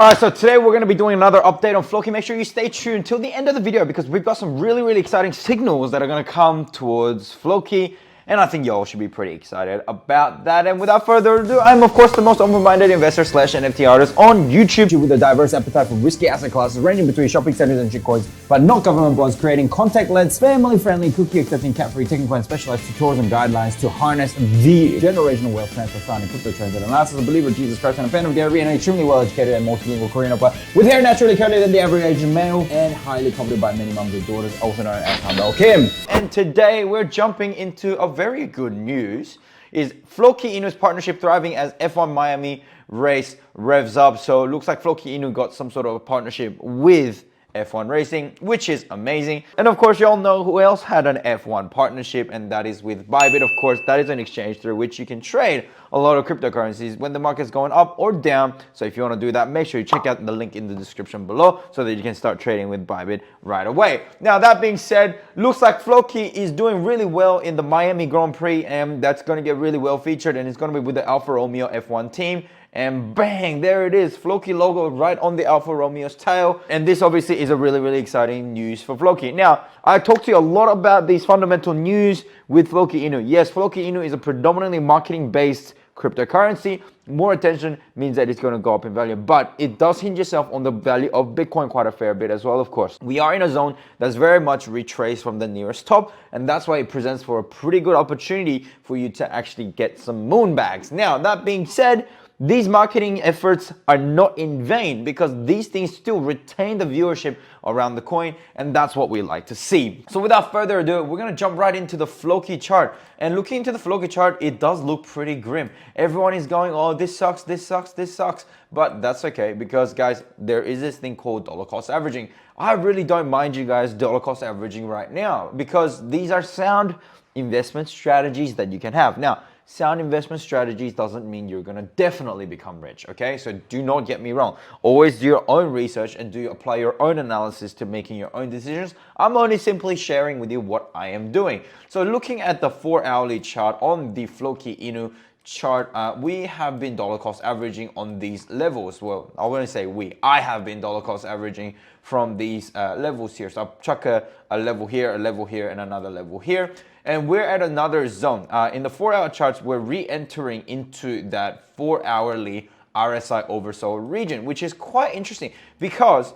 Alright, so today we're going to be doing another update on Floki. Make sure you stay tuned till the end of the video because we've got some really exciting signals that are going to come towards Floki. And I think y'all should be pretty excited about that. And without further ado, I'm of course the most open-minded investor / NFT artist on YouTube with a diverse appetite for risky asset classes ranging between shopping centers and shitcoins, but not government bonds, creating contact-led, family-friendly, cookie-accepting, cat-free, technical and specialized tutorials and guidelines to harness the generational wealth transfer found in crypto trends. And as a believer of Jesus Christ and a fan of Gary and an extremely well-educated and multilingual Korean opera with hair naturally curlier than the average Asian male and highly coveted by many moms and daughters, also known as Humble Kim. And today we're jumping into a very good news. Is Floki Inu's partnership thriving as F1 Miami race revs up? So it looks like Floki Inu got some sort of a partnership with F1 Racing, which is amazing. And of course, you all know who else had an F1 partnership, and that is with Bybit. Of course, that is an exchange through which you can trade a lot of cryptocurrencies when the market's going up or down. So if you want to do that, make sure you check out the link in the description below so that you can start trading with Bybit right away. Now, that being said, looks like Floki is doing really well in the Miami Grand Prix, and that's going to get really well featured, and it's going to be with the Alfa Romeo F1 team. And bang, there it is, Floki logo right on the Alfa Romeo's tail. And this obviously is a really exciting news for Floki. Now, I talked to you a lot about these fundamental news with Floki Inu. Yes, Floki Inu is a predominantly marketing-based cryptocurrency. More attention means that it's going to go up in value, but it does hinge itself on the value of Bitcoin quite a fair bit as well, of course. We are in a zone that's very much retraced from the nearest top, and that's why it presents for a pretty good opportunity for you to actually get some moon bags. Now, that being said, these marketing efforts are not in vain because these things still retain the viewership around the coin, and that's what we like to see. So without further ado, we're gonna jump right into the Floki chart. And looking into the Floki chart, it does look pretty grim. Everyone is going, oh, this sucks, this sucks, this sucks. But that's okay because, guys, there is this thing called dollar cost averaging. I really don't mind you guys dollar cost averaging right now because these are sound investment strategies that you can have. Now, sound investment strategies doesn't mean you're gonna definitely become rich, okay? So do not get me wrong. Always do your own research and apply your own analysis to making your own decisions. I'm only simply sharing with you what I am doing. So looking at the 4-hourly chart on the Floki Inu chart, we have been dollar cost averaging on these levels. Well, I wouldn't say I have been dollar cost averaging from these levels here. So I'll chuck a level here, and another level here. And we're at another zone. In the 4-hour charts, we're re-entering into that 4-hourly RSI oversold region, which is quite interesting because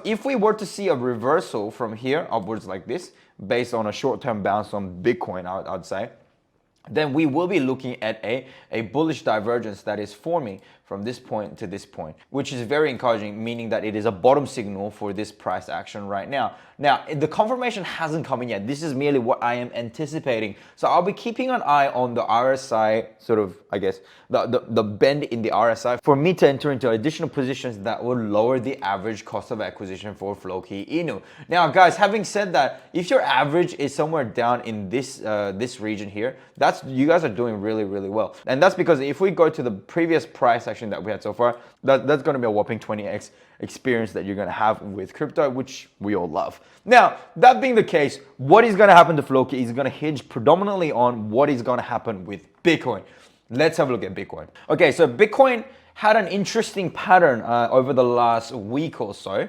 if we were to see a reversal from here upwards like this, based on a short-term bounce on Bitcoin, I'd say, then we will be looking at a bullish divergence that is forming from this point to this point, which is very encouraging, meaning that it is a bottom signal for this price action right now. Now, the confirmation hasn't come in yet. This is merely what I am anticipating. So I'll be keeping an eye on the RSI, sort of, I guess, the bend in the RSI for me to enter into additional positions that will lower the average cost of acquisition for Floki Inu. Now, guys, having said that, if your average is somewhere down in this this region here, you guys are doing really well. And that's because if we go to the previous price action that we had so far, that's going to be a whopping 20x experience that you're going to have with crypto, which we all love. Now, that being the case, what is going to happen to Floki is going to hinge predominantly on what is going to happen with Bitcoin. Let's have a look at Bitcoin. Okay, so Bitcoin had an interesting pattern over the last week or so.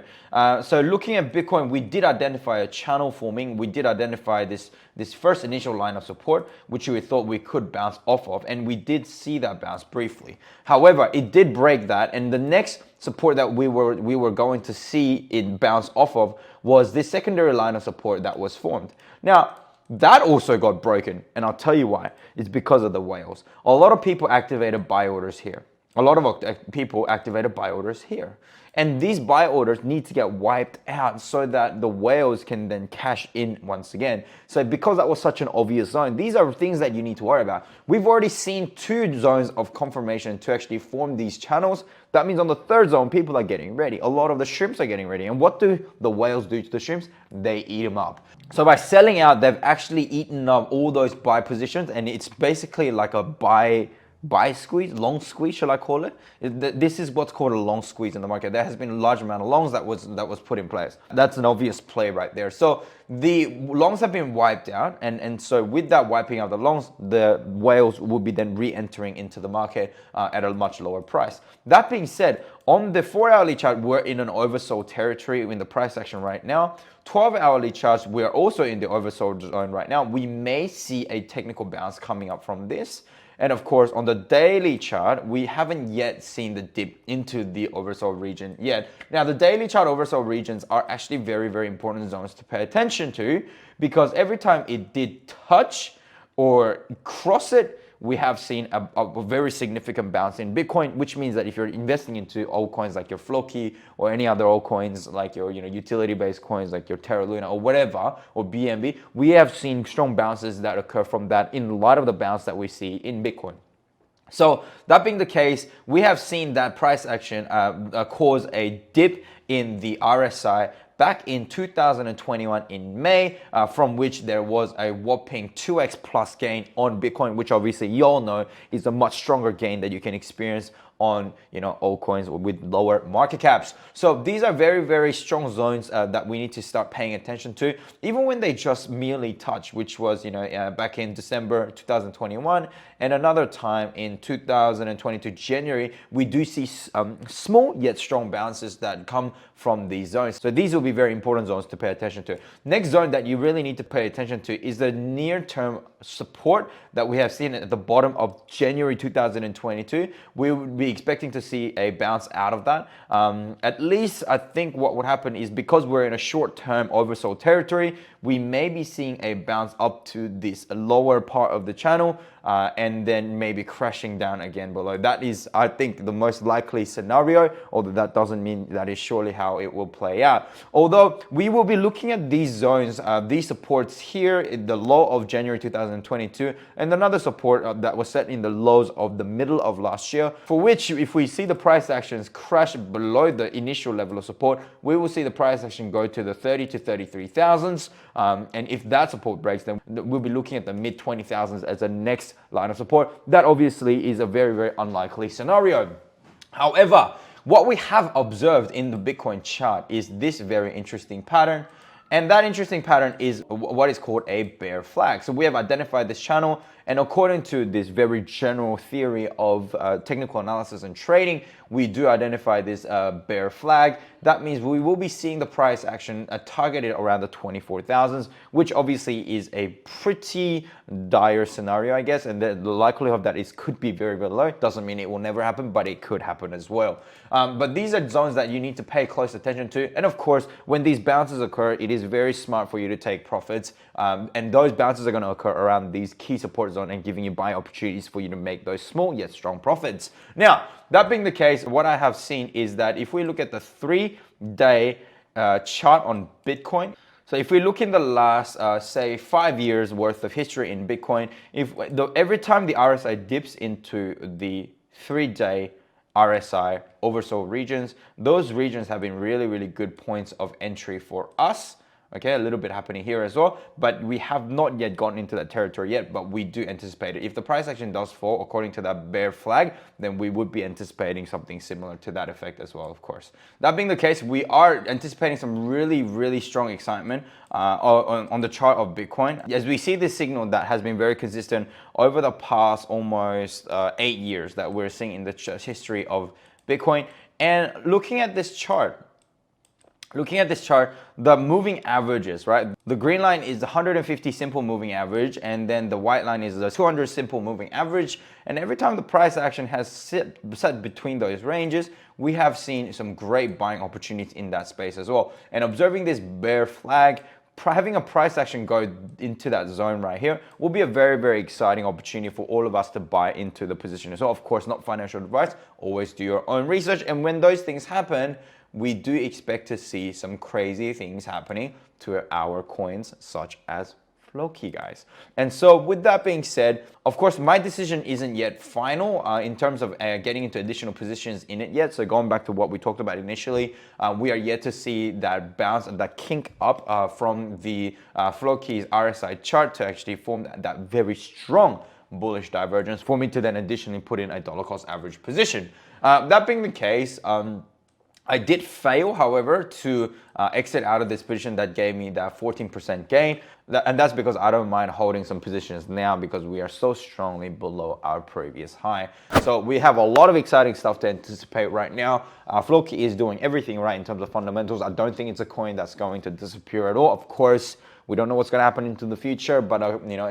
So looking at Bitcoin, we did identify a channel forming. We did identify this first initial line of support, which we thought we could bounce off of, and we did see that bounce briefly. However, it did break that, and the next support that we were going to see it bounce off of was this secondary line of support that was formed. Now, that also got broken, and I'll tell you why. It's because of the whales. A lot of people activated buy orders here. A lot of people activated buy orders here. And these buy orders need to get wiped out so that the whales can then cash in once again. So because that was such an obvious zone, these are things that you need to worry about. We've already seen 2 zones of confirmation to actually form these channels. That means on the 3rd zone, people are getting ready. A lot of the shrimps are getting ready. And what do the whales do to the shrimps? They eat them up. So by selling out, they've actually eaten up all those buy positions, and it's basically like a buy buy squeeze, long squeeze, shall I call it? This is what's called a long squeeze in the market. There has been a large amount of longs that was put in place. That's an obvious play right there. So the longs have been wiped out, and so with that wiping out the longs, the whales will be then re-entering into the market at a much lower price. That being said, on the 4-hourly chart, we're in an oversold territory in the price action right now. 12-hourly charts, we're also in the oversold zone right now. We may see a technical bounce coming up from this. And of course, on the daily chart, we haven't yet seen the dip into the oversold region yet. Now, the daily chart oversold regions are actually very, very important zones to pay attention to, because every time it did touch or cross it, we have seen a very significant bounce in Bitcoin, which means that if you're investing into altcoins like your Floki or any other altcoins like your utility-based coins like your Terra Luna or whatever, or BNB, we have seen strong bounces that occur from that in light of the bounce that we see in Bitcoin. So that being the case, we have seen that price action cause a dip in the RSI back in 2021 in May, from which there was a whopping 2x plus gain on Bitcoin, which obviously you all know is a much stronger gain that you can experience on altcoins with lower market caps. So these are very, very strong zones that we need to start paying attention to, even when they just merely touch, which was back in December 2021, and another time in 2022 January. We do see small yet strong bounces that come from these zones. So these will be very important zones to pay attention to. Next zone that you really need to pay attention to is the near-term support that we have seen at the bottom of January 2022. We would be expecting to see a bounce out of that. At least I think what would happen is, because we're in a short-term oversold territory, we may be seeing a bounce up to this lower part of the channel and then maybe crashing down again below. That is, I think, the most likely scenario, although that doesn't mean that is surely how it will play out. Although we will be looking at these zones, these supports here in the low of January 2022, and another support that was set in the lows of the middle of last year, for which if we see the price actions crash below the initial level of support, we will see the price action go to the 30 to 33,000s. And if that support breaks, then we'll be looking at the mid 20,000s as the next line of support. That obviously is a very, very unlikely scenario. However, what we have observed in the Bitcoin chart is this very interesting pattern. And that interesting pattern is what is called a bear flag. So we have identified this channel, and according to this very general theory of technical analysis and trading, we do identify this bear flag. That means we will be seeing the price action targeted around the 24,000s, which obviously is a pretty dire scenario, I guess, and the likelihood of that is could be very, very low. Doesn't mean it will never happen, but it could happen as well. But these are zones that you need to pay close attention to, and of course, when these bounces occur, it is very smart for you to take profits, and those bounces are going to occur around these key support zones and giving you buying opportunities for you to make those small yet strong profits. Now, that being the case, what I have seen is that if we look at the 3-day chart on Bitcoin, so if we look in the last, say, 5 years worth of history in Bitcoin, every time the RSI dips into the 3-day RSI oversold regions, those regions have been really, really good points of entry for us. Okay, a little bit happening here as well, but we have not yet gotten into that territory yet, but we do anticipate it. If the price action does fall according to that bear flag, then we would be anticipating something similar to that effect as well, of course. That being the case, we are anticipating some really, really strong excitement on the chart of Bitcoin, as we see this signal that has been very consistent over the past almost 8 years that we're seeing in the history of Bitcoin. And looking at this chart, the moving averages, right? The green line is the 150 simple moving average, and then the white line is the 200 simple moving average. And every time the price action has set between those ranges, we have seen some great buying opportunities in that space as well. And observing this bear flag, having a price action go into that zone right here will be a very, very exciting opportunity for all of us to buy into the position. So of course, not financial advice, always do your own research. And when those things happen, we do expect to see some crazy things happening to our coins, such as Floki, guys. And so with that being said, of course, my decision isn't yet final in terms of getting into additional positions in it yet. So going back to what we talked about initially, we are yet to see that bounce and that kink up from the Floki's RSI chart to actually form that very strong bullish divergence for me to then additionally put in a dollar cost average position. That being the case, I did fail, however, to exit out of this position that gave me that 14% gain. And that's because I don't mind holding some positions now because we are so strongly below our previous high. So we have a lot of exciting stuff to anticipate right now. Floki is doing everything right in terms of fundamentals. I don't think it's a coin that's going to disappear at all. Of course, we don't know what's going to happen into the future, but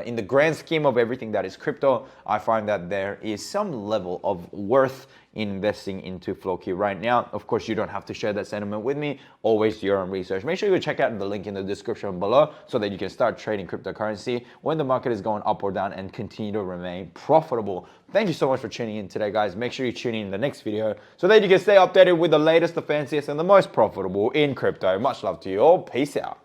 in the grand scheme of everything that is crypto, I find that there is some level of worth in investing into Floki right now. Of course, you don't have to share that sentiment with me. Always do your own research. Make sure you check out the link in the description below so that you can start trading cryptocurrency when the market is going up or down and continue to remain profitable. Thank you so much for tuning in today, guys. Make sure you tune in the next video so that you can stay updated with the latest, the fanciest, and the most profitable in crypto. Much love to you all. Peace out.